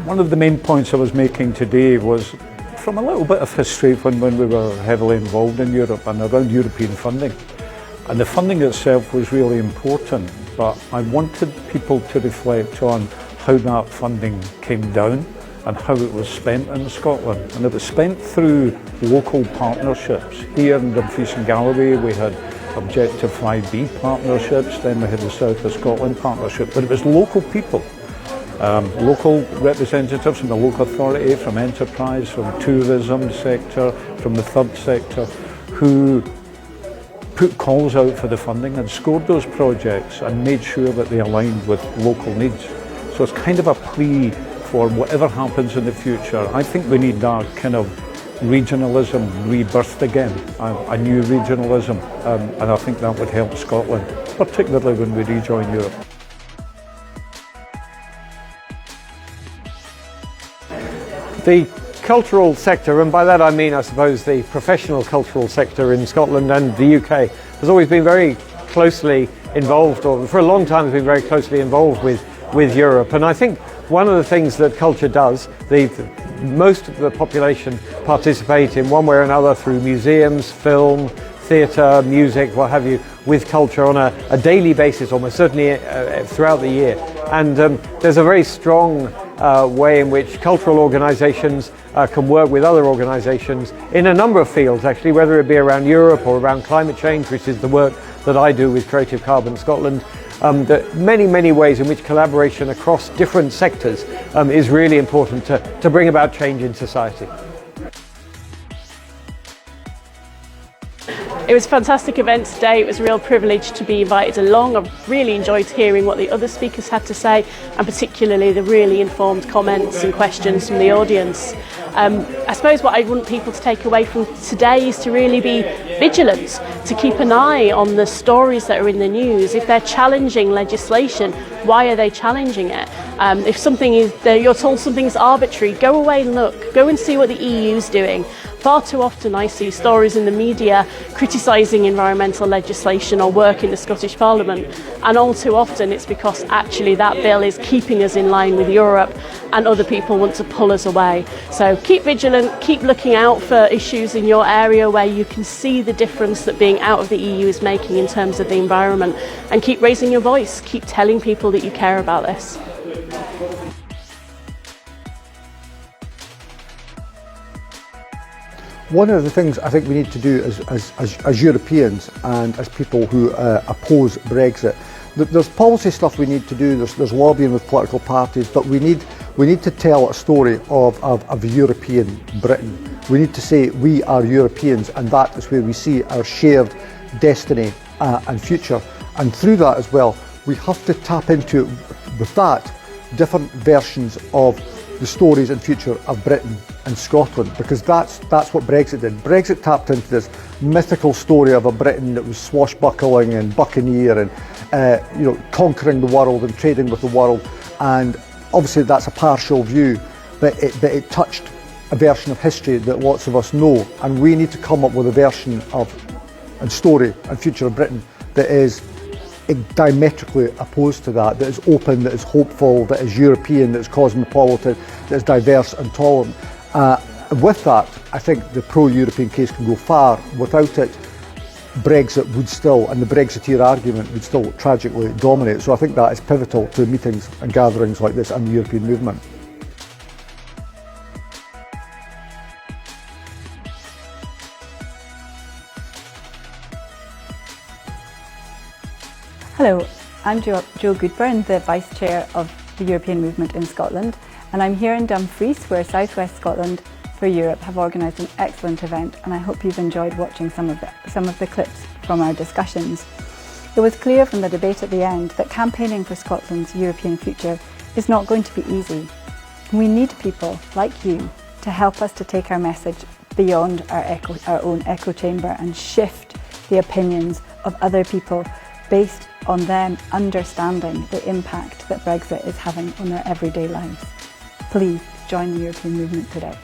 one of the main points I was making today was from a little bit of history when we were heavily involved in Europe and around European funding. And the funding itself was really important, but I wanted people to reflect on how that funding came down and how it was spent in Scotland. And it was spent through local partnerships. Here in Dumfries and Galloway we had Objective 5B partnerships, then we had the South of Scotland partnership, but it was local people. Local representatives from the local authority, from enterprise, from tourism sector, from the third sector, who put calls out for the funding and scored those projects and made sure that they aligned with local needs. So it's kind of a plea for whatever happens in the future. I think we need that kind of regionalism rebirthed again, a new regionalism, and I think that would help Scotland, particularly when we rejoin Europe. The cultural sector, and by that I mean I suppose the professional cultural sector in Scotland and the UK, has always been very closely involved, or for a long time has been very closely involved with Europe. And I think one of the things that culture does, most of the population participate in one way or another through museums, film, theatre, music, what have you, with culture on a daily basis, almost certainly throughout the year. And there's a very strong way in which cultural organisations can work with other organisations in a number of fields, actually, whether it be around Europe or around climate change, which is the work that I do with Creative Carbon Scotland. There are many ways in which collaboration across different sectors is really important to bring about change in society. It was a fantastic event today. It was a real privilege to be invited along. I really enjoyed hearing what the other speakers had to say, and particularly the really informed comments and questions from the audience. I suppose what I want people to take away from today is to really be vigilant, to keep an eye on the stories that are in the news. If they're challenging legislation, why are they challenging it? If something is, you're told something's arbitrary, go away and look. Go and see what the EU's doing. Far too often I see stories in the media criticising environmental legislation or work in the Scottish Parliament, and all too often it's because actually that bill is keeping us in line with Europe and other people want to pull us away. So keep vigilant, keep looking out for issues in your area where you can see the difference that being out of the EU is making in terms of the environment, and keep raising your voice, keep telling people that you care about this. One of the things I think we need to do as Europeans and as people who oppose Brexit, there's policy stuff we need to do, there's lobbying with political parties, but we need to tell a story of European Britain. We need to say we are Europeans, and that is where we see our shared destiny and future. And through that as well, we have to tap into, with that, different versions of the stories and future of Britain and Scotland, because that's what Brexit did. Brexit tapped into this mythical story of a Britain that was swashbuckling and buccaneer and conquering the world and trading with the world, and obviously that's a partial view, but it touched a version of history that lots of us know, and we need to come up with a version of and story and future of Britain that is diametrically opposed to that is open, that is hopeful, that is European, that is cosmopolitan, that is diverse and tolerant. With that, I think the pro-European case can go far. Without it, Brexit would still, and the Brexiteer argument would still tragically dominate. So I think that is pivotal to meetings and gatherings like this and the European movement. Hello, I'm Jo Goodburn, the Vice Chair of the European Movement in Scotland, and I'm here in Dumfries, where South West Scotland for Europe have organised an excellent event, and I hope you've enjoyed watching some of the clips from our discussions. It was clear from the debate at the end that campaigning for Scotland's European future is not going to be easy. We need people like you to help us to take our message beyond our own echo chamber and shift the opinions of other people based on them understanding the impact that Brexit is having on their everyday lives. Please join the European movement today.